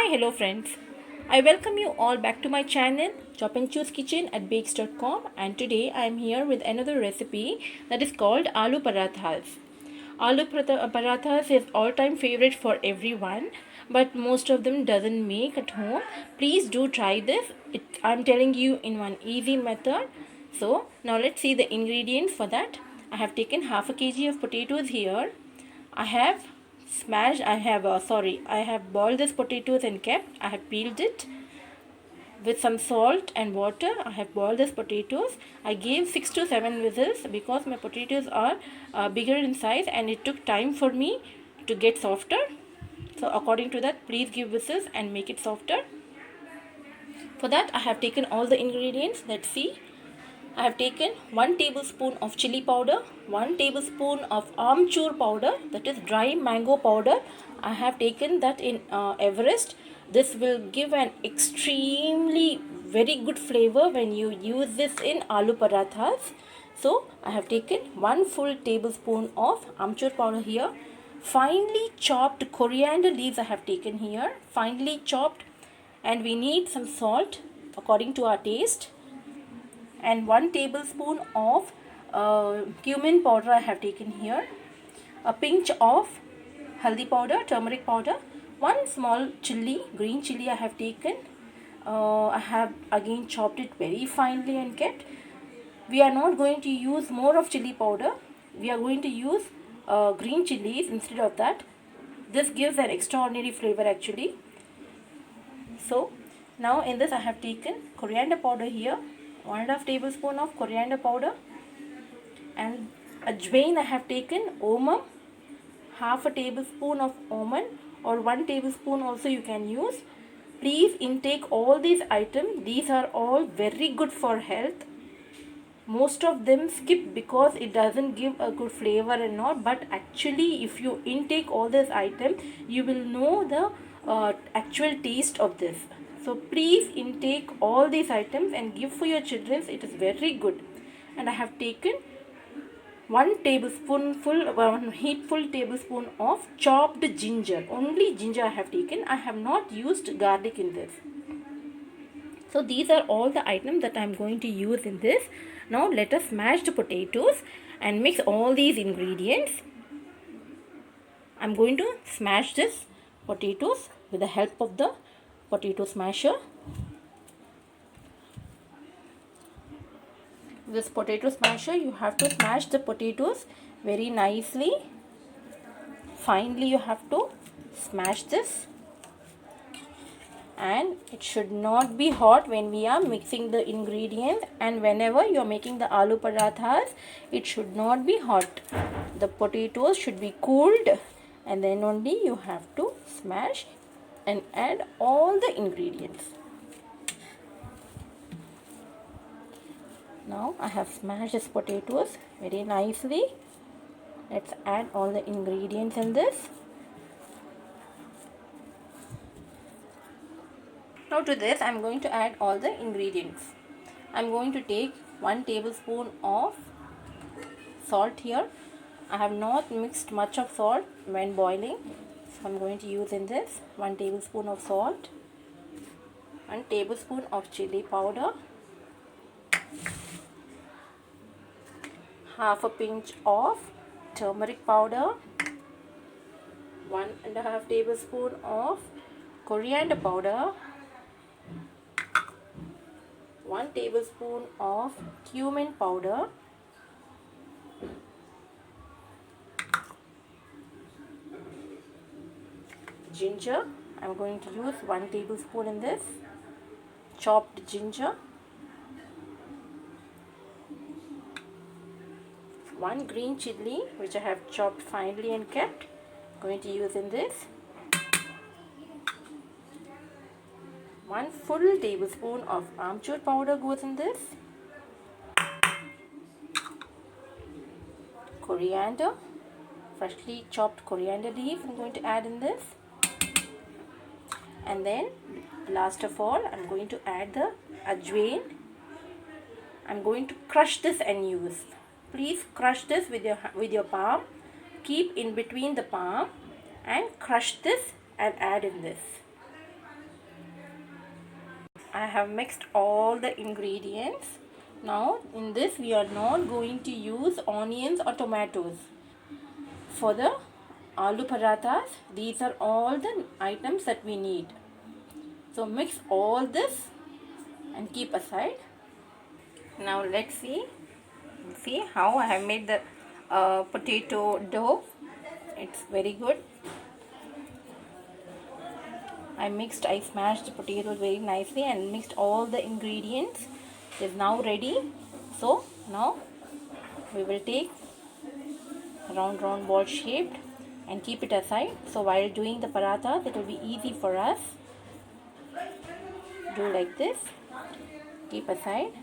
Hi, hello friends. I welcome you all back to my channel Chop and Choose Kitchen at bakes.com, and today I am here with another recipe that is called Aloo Parathas. Parathas is all-time favorite for everyone, but most of them doesn't make at home. Please do try this. I'm telling you in one easy method. So now let's see the ingredients for that. I have taken half a kg of potatoes here. I have I have boiled these potatoes and kept. I have peeled it with some salt and water. I have boiled these potatoes. I gave 6 to 7 whistles because my potatoes are bigger in size and it took time for me to get softer. So according to that, please give whistles and make it softer. For that, I have taken all the ingredients. Let's see. I have taken 1 tablespoon of chili powder, 1 tablespoon of amchur powder, that is dry mango powder. I have taken that in Everest. This will give an extremely very good flavor when you use this in aloo parathas. So I have taken 1 full tablespoon of amchur powder here. Finely chopped coriander leaves I have taken here, finely chopped, and we need some salt according to our taste, and 1 tablespoon of cumin powder I have taken here, a pinch of haldi powder, turmeric powder, 1 small chili, green chili I have taken. I have again chopped it very finely and kept. We are not going to use more of chili powder. We are going to use green chilies instead of that. This gives an extraordinary flavor actually. So now in this I have taken coriander powder here, 1.5 tablespoon of coriander powder, and ajwain I have taken, omam, half a tablespoon of omam, or 1 tablespoon also you can use. Please intake all these items. These are all very good for health. Most of them skip because it doesn't give a good flavor and not, but actually if you intake all these items you will know the actual taste of this. So please intake all these items and give for your children. It is very good. And I have taken 1 heapful tablespoon of chopped ginger. Only ginger I have taken. I have not used garlic in this. So these are all the items that I am going to use in this. Now let us smash the potatoes and mix all these ingredients. I am going to smash this potatoes with the help of the potato smasher. This potato smasher, you have to smash the potatoes very nicely. Finally you have to smash this, and it should not be hot when we are mixing the ingredients, and whenever you are making the aloo parathas it should not be hot. The potatoes should be cooled, and then only you have to smash and add all the ingredients. Now I have smashed these potatoes very nicely. Let's add all the ingredients in this. Now to this I am going to add all the ingredients. I am going to take 1 tablespoon of salt here. I have not mixed much of salt when boiling, so I am going to use in this 1 tablespoon of salt, 1 tablespoon of chili powder, half a pinch of turmeric powder, 1.5 tablespoon of coriander powder, 1 tablespoon of cumin powder, ginger. I am going to use 1 tablespoon in this, chopped ginger, 1 green chili which I have chopped finely and kept, going to use in this, 1 full tablespoon of amchur powder goes in this, coriander, freshly chopped coriander leaves I'm going to add in this, and then last of all I'm going to add the ajwain. I'm going to crush this and use. Please crush this with your palm. Keep in between the palm and crush this and add in this. I have mixed all the ingredients. Now in this we are not going to use onions or tomatoes. For the aloo parathas, these are all the items that we need. So mix all this and keep aside. Now let's see how I have made the potato dough. It's very good. I smashed the potatoes very nicely and mixed all the ingredients. It is now ready. So now we will take round ball shaped and keep it aside. So while doing the parathas, it will be easy for us. Do like this. Keep aside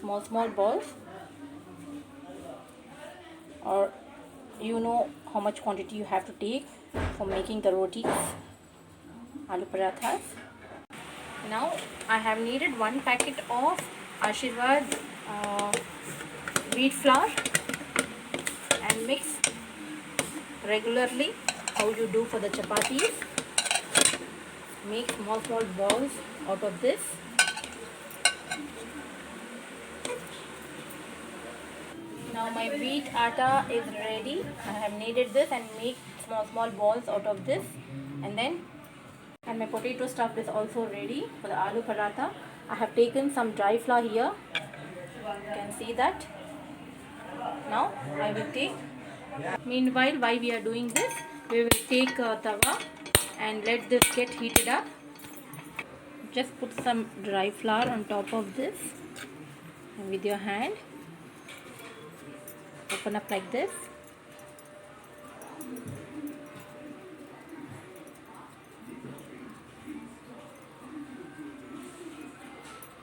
small balls, or you know how much quantity you have to take for making the rotis, aloo parathas. Now I have needed 1 packet of Ashirwad wheat flour and mix regularly how you do for the chapatis. Make small balls out of this. Now my wheat atta is ready. I have kneaded this and make small balls out of this, and my potato stuff is also ready for the aloo paratha. I have taken some dry flour here. You can see that. Now I will take. Meanwhile, while we are doing this, we will take tawa and let this get heated up. Just put some dry flour on top of this, and with your hand open up like this.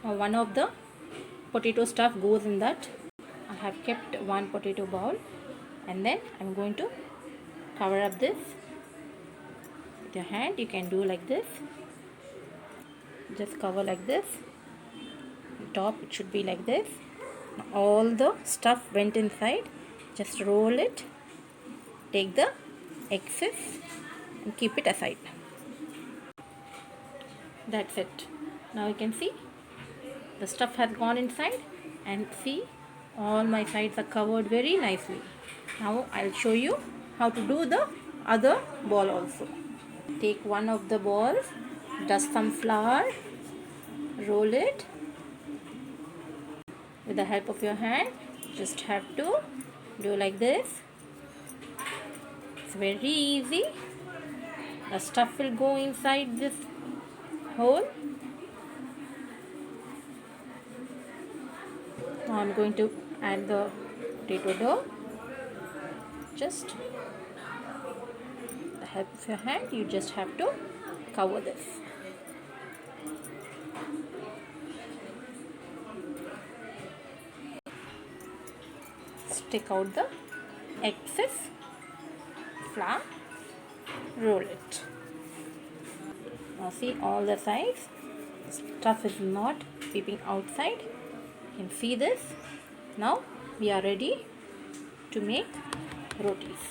Now one of the potato stuff goes in that. I have kept one potato bowl, and then I'm going to cover up this with your hand. You can do like this. Just cover like this. Top it should be like this. All the stuff went inside. Just roll it, take the excess and keep it aside. That's it. Now you can see the stuff has gone inside, and see all my sides are covered very nicely. Now I'll show you how to do the other ball also. Take one of the balls, dust some flour, roll it with the help of your hand. Just have to do like this. It's very easy. The stuff will go inside this hole. Now I'm going to add the potato dough. Just with the help of your hand, you just have to cover this. Take out the excess flour, roll it. Now see all the sides, stuff is not peeping outside. You can see this. Now we are ready to make rotis.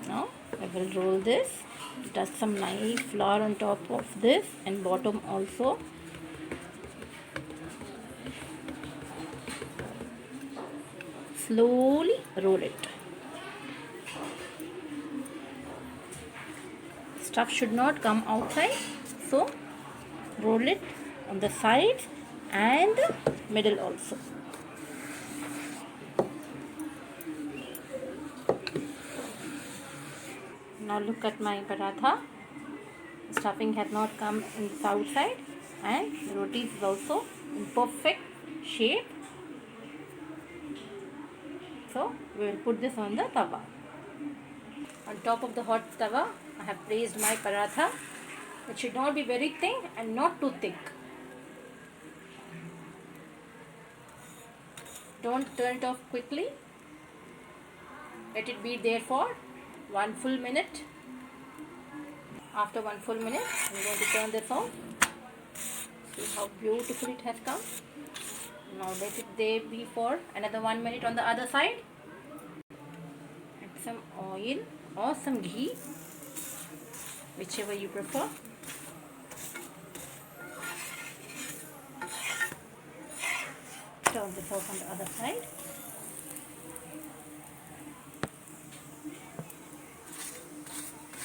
Now I will roll this, dust some nice flour on top of this and bottom also. Slowly roll it. Stuff should not come outside, so roll it on the sides and the middle also. Now look at my paratha. Stuffing has not come in the outside, and the roti is also in perfect shape. So we will put this on the tawa. On top of the hot tawa, I have placed my paratha. It should not be very thin and not too thick. Don't turn it off quickly. Let it be there for 1 full minute. After 1 full minute, I'm going to turn this off. See how beautiful it has come. Now let it there be for another 1 minute on the other side. Add some oil or some ghee. whichever you prefer. Turn this off on the other side.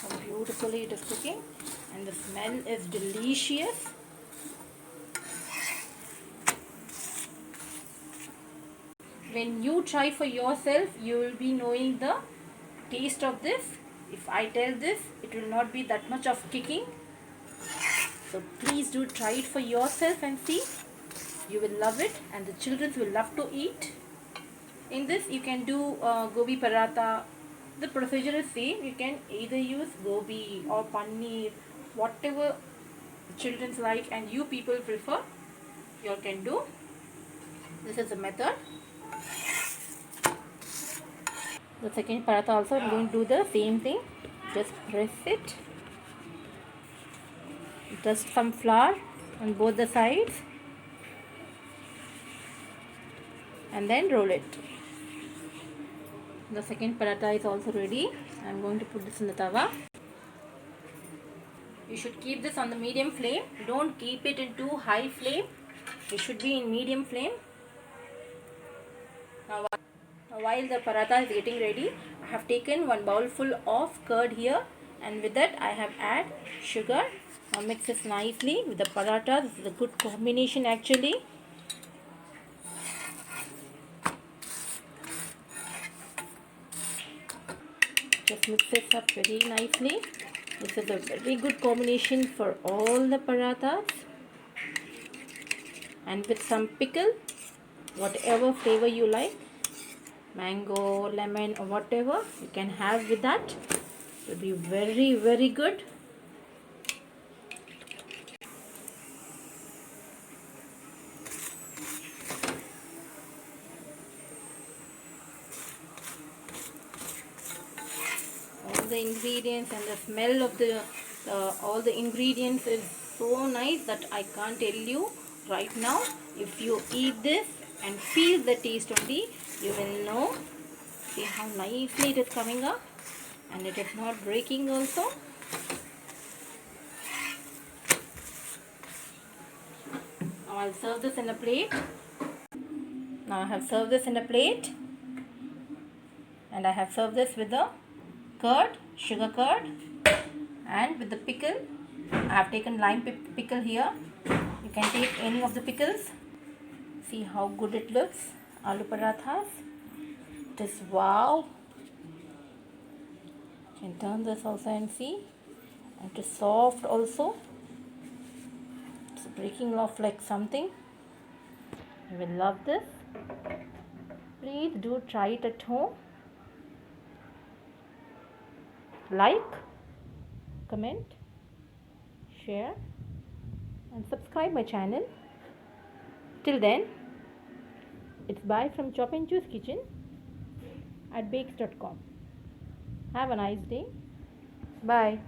How beautifully it is cooking, and the smell is delicious. When you try for yourself, you will be knowing the taste of this. If I tell this, it will not be that much of kicking. So please do try it for yourself and see. You will love it, and the children will love to eat. In this, you can do gobi paratha. The procedure is same. You can either use gobi or paneer, whatever children's like and you people prefer, you can do. This is the method. The second paratha also I am going to do the same thing. Just press it. Just some flour on both the sides and then roll it. The second paratha is also ready. I am going to put this in the tawa. You should keep this on the medium flame. Don't keep it in too high flame. It should be in medium flame. Now while the paratha is getting ready, I have taken one bowl full of curd here, and with that I have add sugar. Now mix this nicely with the paratha. This is a good combination actually. Just mix this up very nicely. This is a very good combination for all the parathas. And with some pickle, whatever flavor you like, mango, lemon or whatever you can have with that, it will be very, very good. All the ingredients and the smell of the all the ingredients is so nice that I can't tell you right now. If you eat this and feel the taste only, you will know. See how nicely it is coming up, and it is not breaking also. Now I'll serve this in a plate. Now I have served this in a plate, and I have served this with the curd, sugar curd, and with the pickle. I have taken lime pickle here. You can take any of the pickles. See how good it looks. Aloo parathas. It is wow. You can turn this also and see. And it is soft also. It's breaking off like something. You will love this. Please do try it at home. Like, comment, share and subscribe my channel. Till then, it's bye from Chop and Juice Kitchen at bakes.com. Have a nice day. Bye.